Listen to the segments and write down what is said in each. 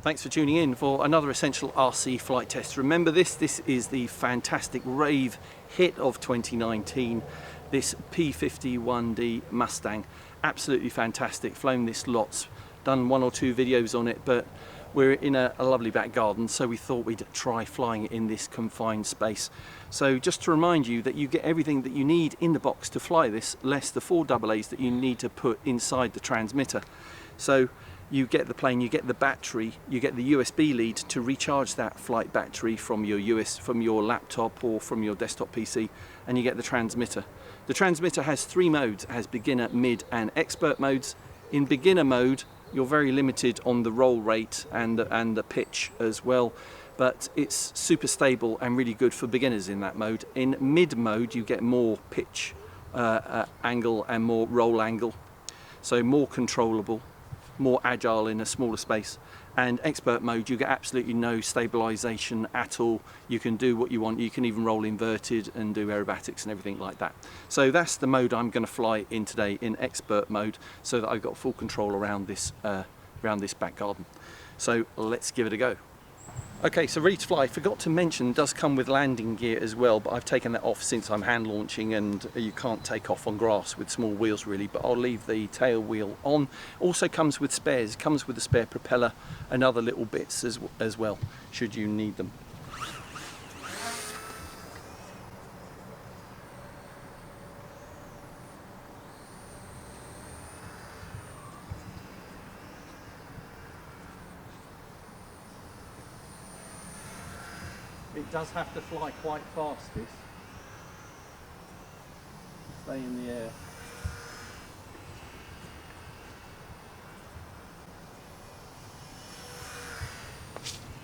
Thanks for tuning in for another Essential RC flight test. Remember this is the fantastic rave hit of 2019, this P-51D Mustang. Absolutely fantastic, flown this lots, done one or two videos on it, but we're in a lovely back garden, so we thought we'd try flying it in this confined space. So just to remind you that you get everything that you need in the box to fly this, less the 4 AA's that you need to put inside the transmitter. So you get the plane, you get the battery, you get the USB lead to recharge that flight battery from your laptop or from your desktop PC, and you get the transmitter. The transmitter has 3 modes. It has beginner, mid and expert modes. In beginner mode you're very limited on the roll rate and the pitch as well, but it's super stable and really good for beginners in that mode. In mid mode you get more pitch angle and more roll angle, so more controllable, more agile in a smaller space. And expert mode, you get absolutely no stabilization at all. You can do what you want. You can even roll inverted and do aerobatics and everything like that. So that's the mode I'm going to fly in today, in expert mode, so that I've got full control around this back garden. So let's give it a go. Okay, so ready to fly. Forgot to mention, it does come with landing gear as well, but I've taken that off since I'm hand launching, and you can't take off on grass with small wheels really, but I'll leave the tail wheel on. Also comes with spares, comes with a spare propeller and other little bits as well, should you need them. It does have to fly quite fast, this. Stay in the air.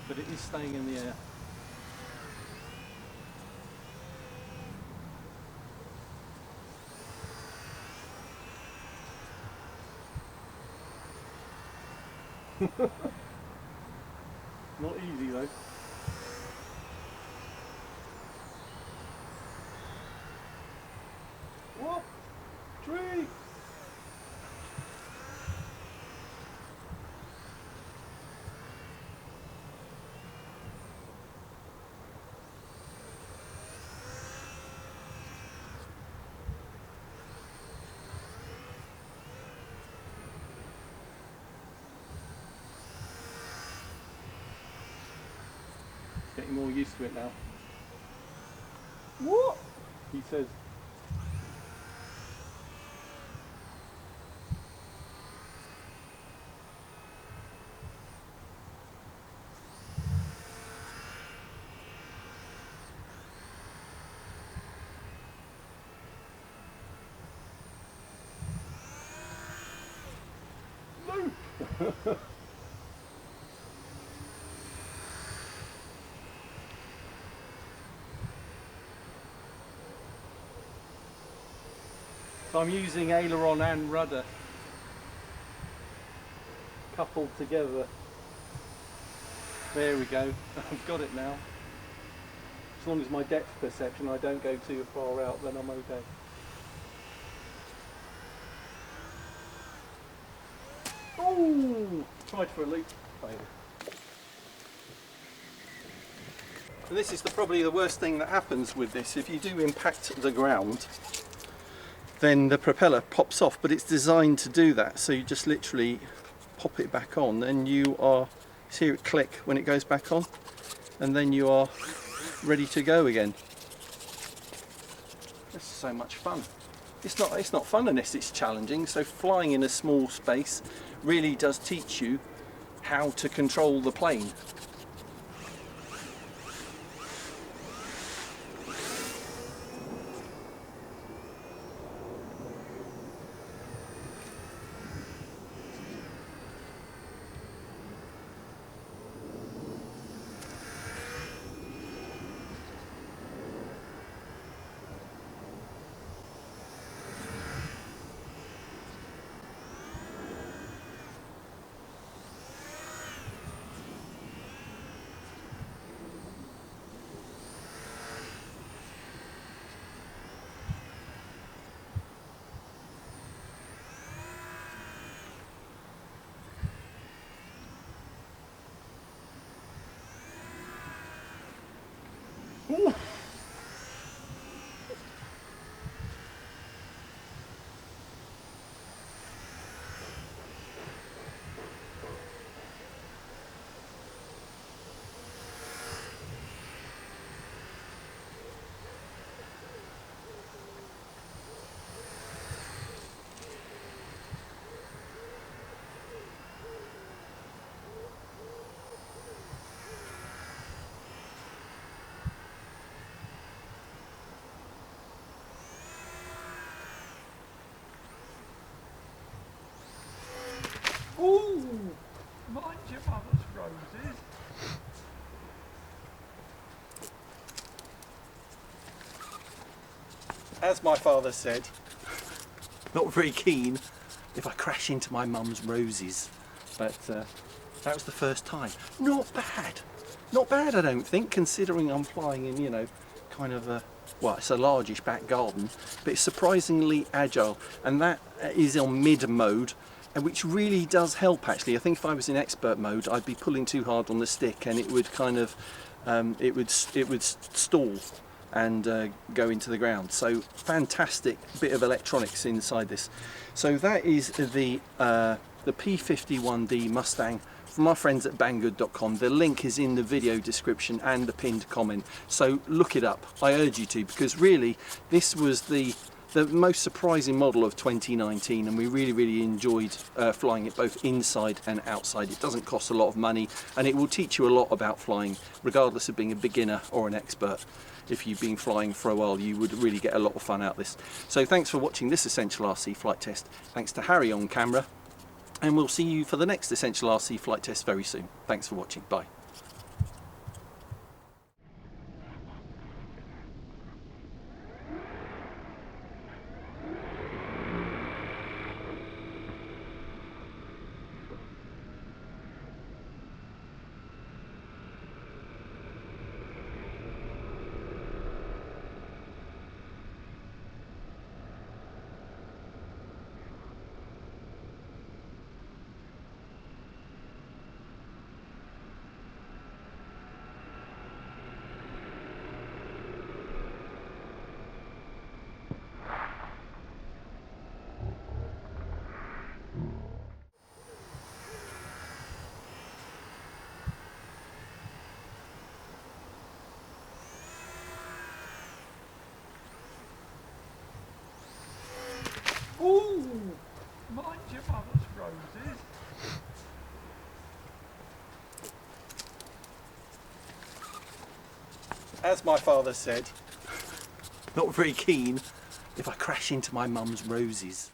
But it is staying in the air. Not easy though. Whoop! Tree! Getting more used to it now. What? He says. No! So I'm using aileron and rudder coupled together. There we go, I've got it now. As long as my depth perception, I don't go too far out, then I'm okay. Oh! Tried for a loop, failed. And this is probably the worst thing that happens with this. If you do impact the ground, then the propeller pops off, but it's designed to do that. So you just literally pop it back on, and you hear it click when it goes back on, and then you are ready to go again. It's so much fun. It's not fun unless it's challenging. So flying in a small space really does teach you how to control the plane. Ooh, mind your mother's roses. As my father said, not very keen if I crash into my mum's roses, but that was the first time. Not bad, not bad I don't think, considering I'm flying in, you know, kind of a, well, it's a largish back garden, but it's surprisingly agile, and that is on mid mode, and which really does help actually. I think if I was in expert mode I'd be pulling too hard on the stick and it would kind of it would stall and go into the ground. So fantastic bit of electronics inside this. So that is the P-51D Mustang from our friends at banggood.com. The link is in the video description and the pinned comment, so look it up. I urge you to, because really this was the most surprising model of 2019, and we really enjoyed flying it both inside and outside. It doesn't cost a lot of money, and it will teach you a lot about flying, regardless of being a beginner or an expert. If you've been flying for a while, you would really get a lot of fun out of this. So thanks for watching this Essential RC flight test. Thanks to Harry on camera, and we'll see you for the next Essential RC flight test very soon. Thanks for watching. Bye. Ooh, mind your mother's roses. As my father said, not very keen if I crash into my mum's roses.